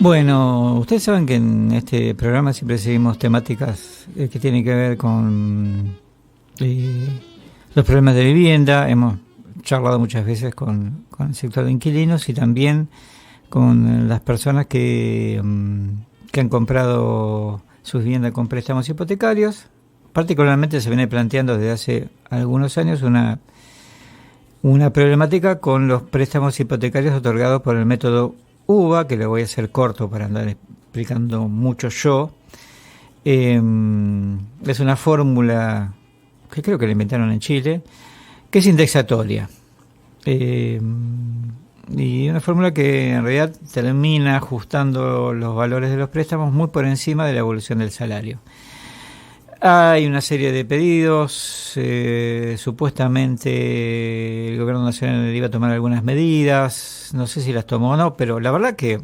Bueno, ustedes saben que en este programa siempre seguimos temáticas que tienen que ver con los problemas de vivienda. Hemos charlado muchas veces con el sector de inquilinos y también con las personas que han comprado sus viviendas con préstamos hipotecarios. Particularmente se viene planteando desde hace algunos años una problemática con los préstamos hipotecarios otorgados por el método UVA, que lo voy a hacer corto para andar explicando mucho yo. Es una fórmula que creo que la inventaron en Chile, que es indexatoria. Y una fórmula que en realidad termina ajustando los valores de los préstamos muy por encima de la evolución del salario. Hay una serie de pedidos, supuestamente el gobierno nacional iba a tomar algunas medidas, no sé si las tomó o no, pero la verdad que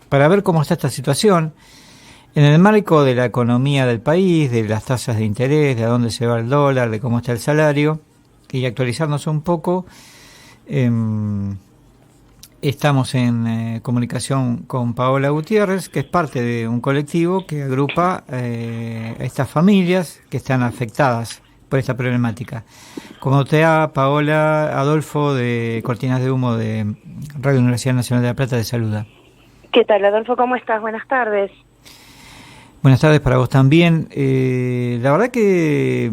para ver cómo está esta situación, en el marco de la economía del país, de las tasas de interés, de a dónde se va el dólar, de cómo está el salario, y actualizarnos un poco, estamos en comunicación con Paola Gutiérrez, que es parte de un colectivo que agrupa a estas familias que están afectadas por esta problemática. Como te da Paola, Adolfo de Cortinas de Humo de Radio Universidad Nacional de La Plata de saluda. ¿Qué tal, Adolfo? ¿Cómo estás? Buenas tardes. Buenas tardes para vos también. La verdad que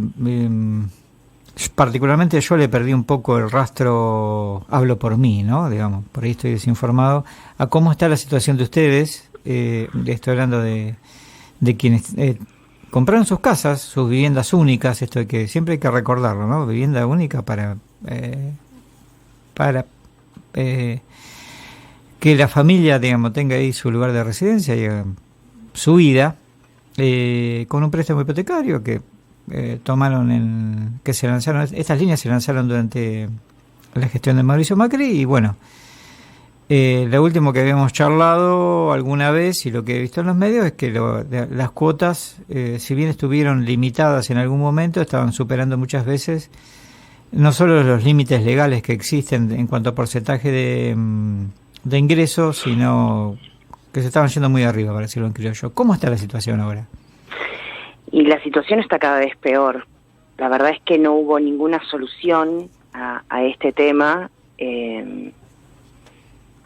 particularmente yo le perdí un poco el rastro, hablo por mí, ¿no? Digamos, por ahí estoy desinformado, a cómo está la situación de ustedes. Estoy hablando de quienes compraron sus casas, sus viviendas únicas, esto que siempre hay que recordarlo, ¿no? Vivienda única para que la familia, digamos, tenga ahí su lugar de residencia y su vida, con un préstamo hipotecario que que se lanzaron, estas líneas se lanzaron durante la gestión de Mauricio Macri y bueno, lo último que habíamos charlado alguna vez y lo que he visto en los medios es que las cuotas, si bien estuvieron limitadas en algún momento, estaban superando muchas veces no solo los límites legales que existen en cuanto a porcentaje de ingresos, sino que se estaban yendo muy arriba, para decirlo en criollo. ¿Cómo está la situación ahora? Y la situación está cada vez peor. La verdad es que no hubo ninguna solución a este tema.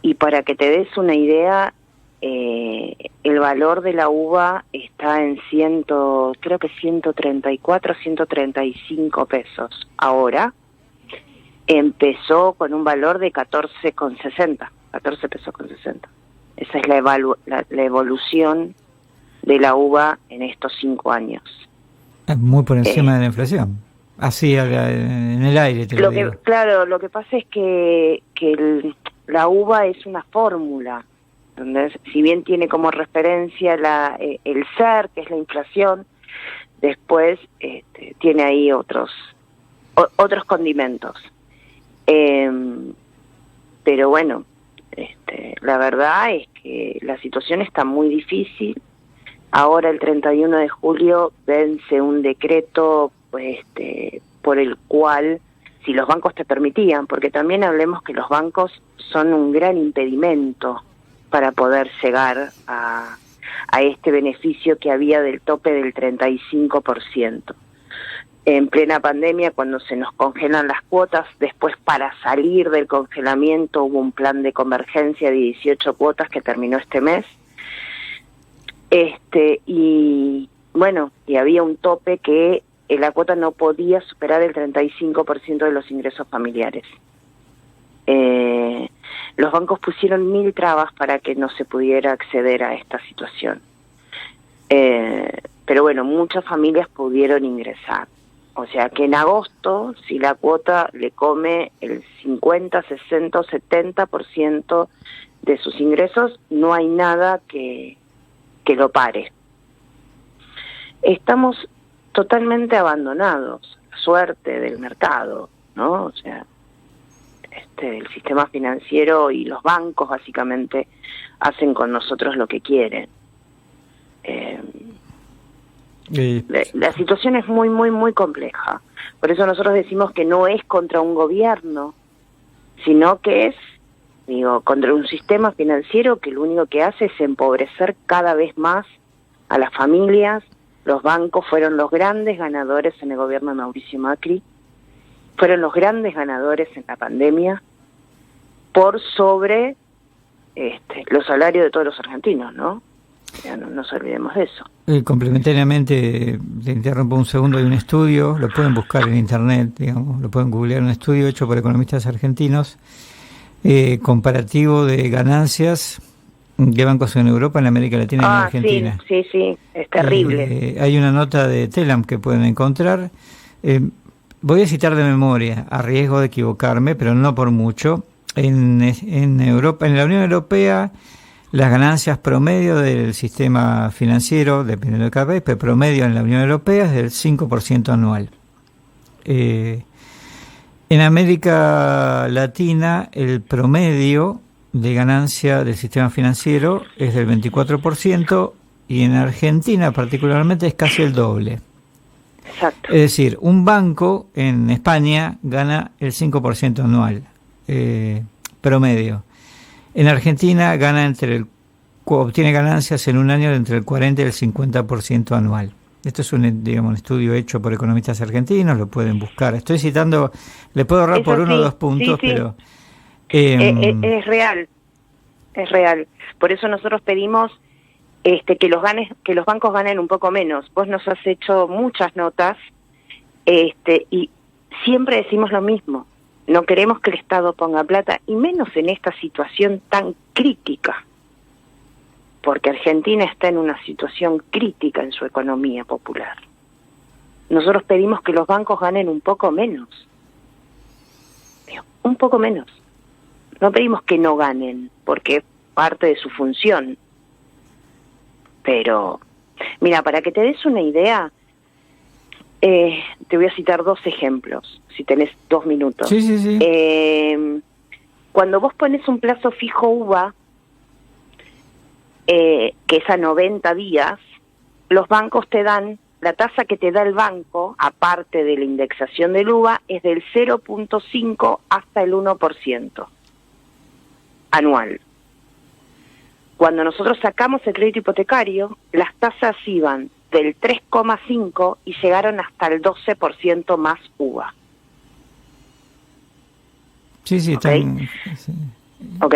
Y para que te des una idea, el valor de la uva está en creo que 134, 135 pesos. Ahora empezó con un valor de 14,60, 14 pesos con 60. Esa es la evolución de la uva en estos 5 años. Muy por encima de la inflación. Así en el aire te lo digo. Claro, lo que pasa es que la uva es una fórmula, donde si bien tiene como referencia el SER, que es la inflación, después tiene ahí otros condimentos. Pero bueno, la verdad es que la situación está muy difícil. Ahora el 31 de julio vence un decreto por el cual, si los bancos te permitían, porque también hablemos que los bancos son un gran impedimento para poder llegar a este beneficio que había del tope del 35%. En plena pandemia, cuando se nos congelan las cuotas, después para salir del congelamiento hubo un plan de convergencia de 18 cuotas que terminó este mes. Y bueno, y había un tope que la cuota no podía superar el 35% de los ingresos familiares. Los bancos pusieron 1000 trabas para que no se pudiera acceder a esta situación. Pero bueno, muchas familias pudieron ingresar. O sea que en agosto, si la cuota le come el 50, 60 o 70% de sus ingresos, no hay nada que lo pare. Estamos totalmente abandonados, suerte del mercado, ¿no? O sea, el sistema financiero y los bancos básicamente hacen con nosotros lo que quieren. La situación es muy, muy, muy compleja. Por eso nosotros decimos que no es contra un gobierno, sino que es Digo, contra un sistema financiero que lo único que hace es empobrecer cada vez más a las familias. Los bancos fueron los grandes ganadores en el gobierno de Mauricio Macri, fueron los grandes ganadores en la pandemia por sobre los salarios de todos los argentinos, ¿no? Ya no nos olvidemos de eso. Complementariamente, te interrumpo un segundo, hay un estudio, lo pueden buscar en internet, digamos, lo pueden googlear, un estudio hecho por economistas argentinos, comparativo de ganancias de bancos en Europa, en América Latina y en Argentina. Sí, es terrible. Hay una nota de Telam que pueden encontrar. Voy a citar de memoria, a riesgo de equivocarme, pero no por mucho. En Europa, en la Unión Europea, las ganancias promedio del sistema financiero, dependiendo de cada país, pero promedio en la Unión Europea es del 5% anual. En América Latina, el promedio de ganancia del sistema financiero es del 24% y en Argentina particularmente es casi el doble. Exacto. Es decir, un banco en España gana el 5% anual, promedio. En Argentina obtiene ganancias en un año de entre el 40 y el 50% anual. Esto es un estudio hecho por economistas argentinos, lo pueden buscar. Estoy citando, le puedo ahorrar por uno o dos puntos, sí. Pero... es real. Por eso nosotros pedimos que los bancos ganen un poco menos. Vos nos has hecho muchas notas y siempre decimos lo mismo. No queremos que el Estado ponga plata, y menos en esta situación tan crítica, porque Argentina está en una situación crítica en su economía popular. Nosotros pedimos que los bancos ganen un poco menos. Un poco menos. No pedimos que no ganen, porque es parte de su función. Pero, mira, para que te des una idea, te voy a citar 2 ejemplos, si tenés 2 minutos. Sí. Cuando vos pones un plazo fijo UVA, que es a 90 días, los bancos te dan, la tasa que te da el banco, aparte de la indexación del UVA, es del 0.5 hasta el 1% anual. Cuando nosotros sacamos el crédito hipotecario, las tasas iban del 3,5 y llegaron hasta el 12% más UVA. Sí, ¿Okay? sí. ¿Ok?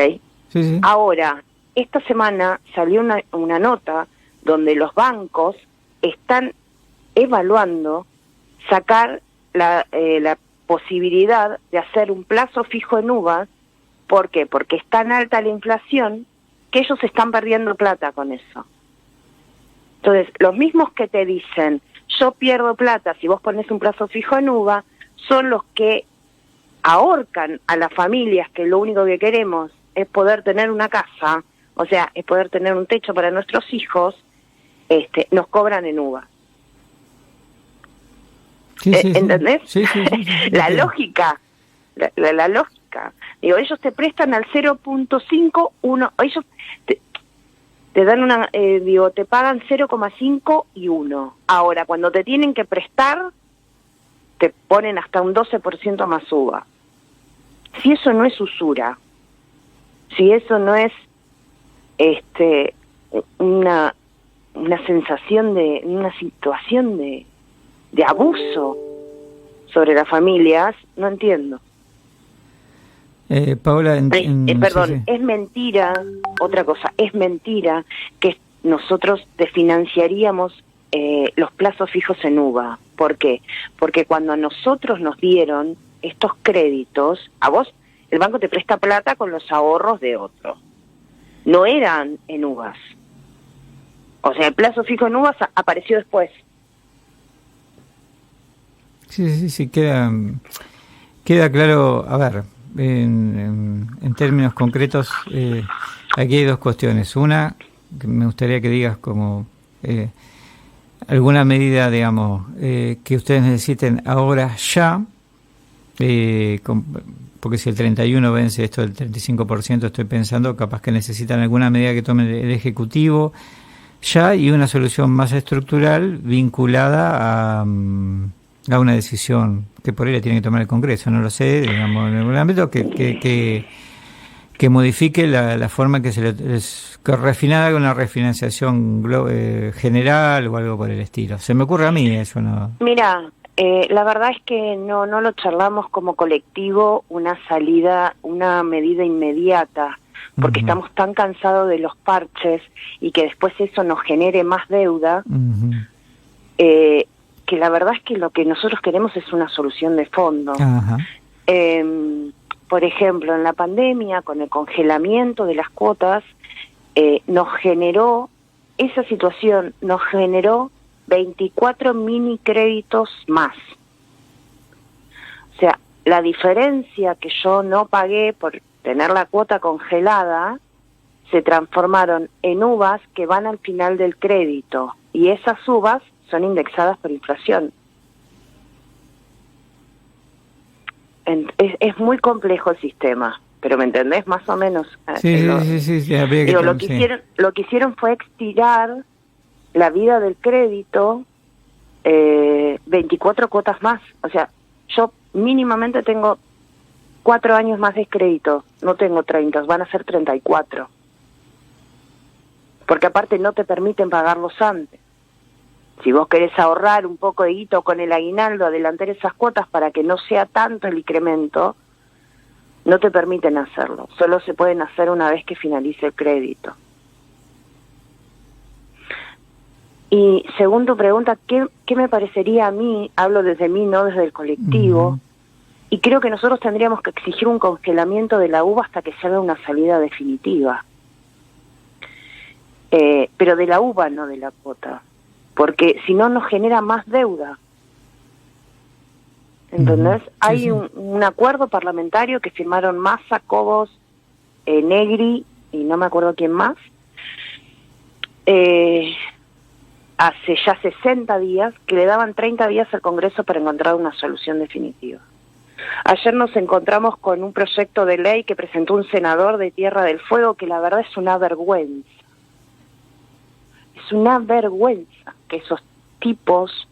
Sí. Ahora, esta semana salió una nota donde los bancos están evaluando sacar la posibilidad de hacer un plazo fijo en UVA. ¿Por qué? Porque es tan alta la inflación que ellos están perdiendo plata con eso. Entonces, los mismos que te dicen, yo pierdo plata si vos pones un plazo fijo en UVA, son los que ahorcan a las familias que lo único que queremos es poder tener una casa, o sea, es poder tener un techo para nuestros hijos, nos cobran en UVA. Sí, ¿entendés? Sí. La lógica, la lógica. Digo, ellos te prestan al 0.5, ellos te dan te pagan 0,5 y 1. Ahora, cuando te tienen que prestar, te ponen hasta un 12% más UVA. Si eso no es usura, si eso no es una sensación una situación de abuso sobre las familias, no entiendo. Paola, perdón, sí. Es mentira, otra cosa, es mentira que nosotros desfinanciaríamos los plazos fijos en UVA. ¿Por qué? Porque cuando a nosotros nos dieron estos créditos, a vos el banco te presta plata con los ahorros de otro. No eran en UVAs. O sea, el plazo fijo en UVAs apareció después. Sí, queda claro. A ver, en términos concretos, aquí hay 2 cuestiones. Una, que me gustaría que digas como alguna medida, digamos, que ustedes necesiten ahora ya, porque si el 31 vence esto del 35%, estoy pensando, capaz que necesitan alguna medida que tome el Ejecutivo ya, y una solución más estructural vinculada a una decisión que por ahí la tiene que tomar el Congreso, no lo sé, digamos, en algún ámbito que que modifique la forma que que refinada con una refinanciación general o algo por el estilo. Se me ocurre a mí eso, ¿no? Mira, la verdad es que no lo charlamos como colectivo, una salida, una medida inmediata, porque estamos tan cansados de los parches y que después eso nos genere más deuda, que la verdad es que lo que nosotros queremos es una solución de fondo. Por ejemplo, en la pandemia, con el congelamiento de las cuotas, esa situación nos generó 24 mini créditos más. O sea, la diferencia que yo no pagué por tener la cuota congelada se transformaron en uvas que van al final del crédito, y esas uvas son indexadas por inflación. Es muy complejo el sistema, pero ¿me entendés? Más o menos. Sí. Digo, lo que hicieron fue estirar la vida del crédito 24 cuotas más. O sea, yo mínimamente tengo 4 años más de crédito, no tengo 30, van a ser 34. Porque aparte no te permiten pagarlos antes. Si vos querés ahorrar un poco de guito con el aguinaldo, adelantar esas cuotas para que no sea tanto el incremento, no te permiten hacerlo. Solo se pueden hacer una vez que finalice el crédito. Y según tu pregunta, ¿qué me parecería a mí? Hablo desde mí, no desde el colectivo. Y creo que nosotros tendríamos que exigir un congelamiento de la uva hasta que se haga una salida definitiva. Pero de la uva, no de la cuota. Porque si no nos genera más deuda. ¿Entendés? Hay un acuerdo parlamentario que firmaron Massa, Cobos, Negri y no me acuerdo quién más, hace ya 60 días, que le daban 30 días al Congreso para encontrar una solución definitiva. Ayer nos encontramos con un proyecto de ley que presentó un senador de Tierra del Fuego que la verdad es una vergüenza. Es una vergüenza que esos tipos,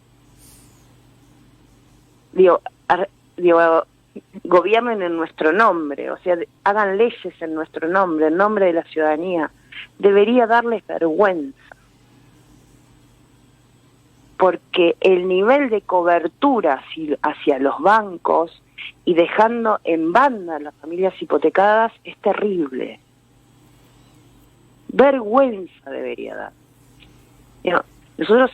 gobiernen en nuestro nombre, o sea, hagan leyes en nuestro nombre, en nombre de la ciudadanía. Debería darles vergüenza. Porque el nivel de cobertura hacia los bancos y dejando en banda a las familias hipotecadas es terrible. Vergüenza debería dar. Nosotros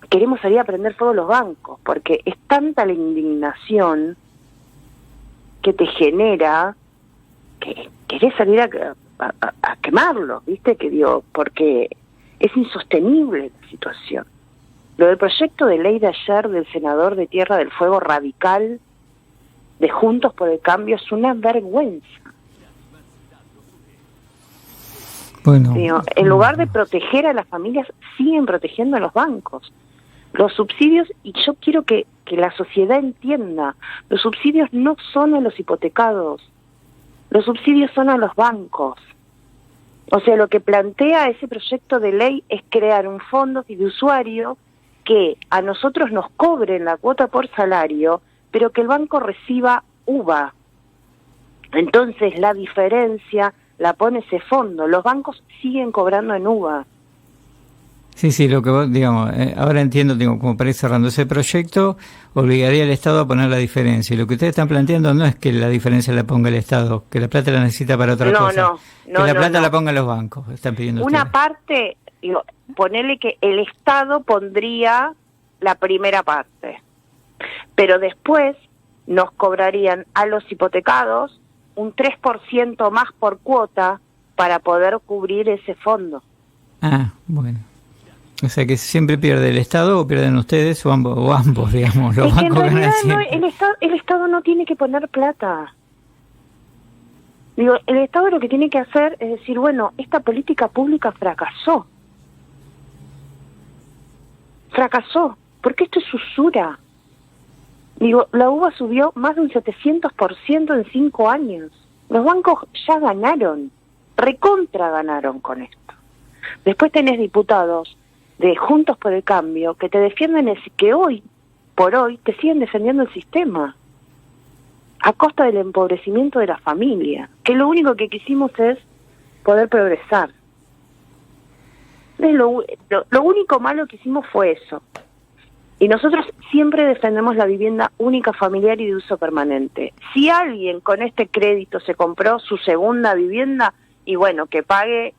queremos salir a prender fuego los bancos, porque es tanta la indignación que te genera que querés salir a quemarlos, ¿viste? Porque es insostenible la situación. Lo del proyecto de ley de ayer del senador de Tierra del Fuego radical de Juntos por el Cambio es una vergüenza. Bueno, en lugar de proteger a las familias, siguen protegiendo a los bancos. Los subsidios, y yo quiero que la sociedad entienda, los subsidios no son a los hipotecados, los subsidios son a los bancos. O sea, lo que plantea ese proyecto de ley es crear un fondo fiduciario que a nosotros nos cobren la cuota por salario, pero que el banco reciba UVA. Entonces la diferencia la pone ese fondo. Los bancos siguen cobrando en UVA. Sí, lo que vos, digamos, ahora entiendo, como para ir cerrando, ese proyecto obligaría al Estado a poner la diferencia. Y lo que ustedes están planteando no es que la diferencia la ponga el Estado, que la plata la necesita para otra cosa. Que la plata la pongan los bancos, están pidiendo una ustedes. Parte, ponerle que el Estado pondría la primera parte, pero después nos cobrarían a los hipotecados un 3% más por cuota para poder cubrir ese fondo. Ah, bueno. O sea que siempre pierde el Estado o pierden ustedes o ambos, digamos. Los bancos ganan realidad siempre. el Estado no tiene que poner plata. El Estado lo que tiene que hacer es decir, bueno, esta política pública fracasó. Fracasó, porque esto es usura. La UVA subió más de un 700% en 5 años. Los bancos ya ganaron, recontra ganaron con esto. Después tenés diputados de Juntos por el Cambio que te defienden, que hoy por hoy te siguen defendiendo el sistema. a costa del empobrecimiento de la familia, que lo único que quisimos es poder progresar. Lo único malo que hicimos fue eso. Y nosotros siempre defendemos la vivienda única, familiar y de uso permanente. Si alguien con este crédito se compró su segunda vivienda, y bueno, que pague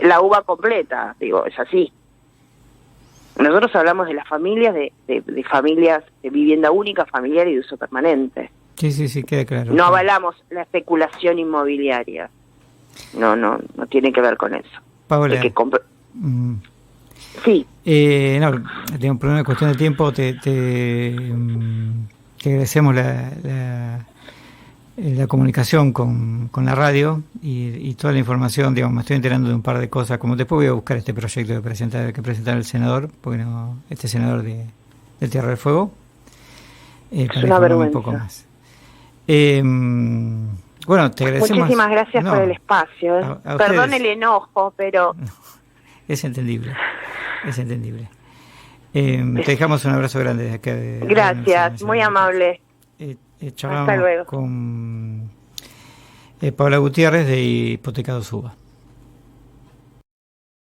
la uva completa, digo, es así. Nosotros hablamos de las familias, de familias de vivienda única, familiar y de uso permanente. Sí, queda claro. No avalamos la especulación inmobiliaria. No tiene que ver con eso. Paola. Sí. No, tengo un problema de cuestión de tiempo. Te agradecemos la comunicación con la radio y toda la información. Digamos, me estoy enterando de un par de cosas. Como después voy a buscar este proyecto que presentar el senador, porque no, este senador de Tierra del Fuego. Es una vergüenza. Un poco más. Bueno, te agradecemos. Muchísimas gracias por el espacio. Perdón el enojo, pero... Es entendible. Te dejamos un abrazo grande desde acá. Gracias, muy amable. Charlamos con Paola Gutiérrez de Hipotecados UBA.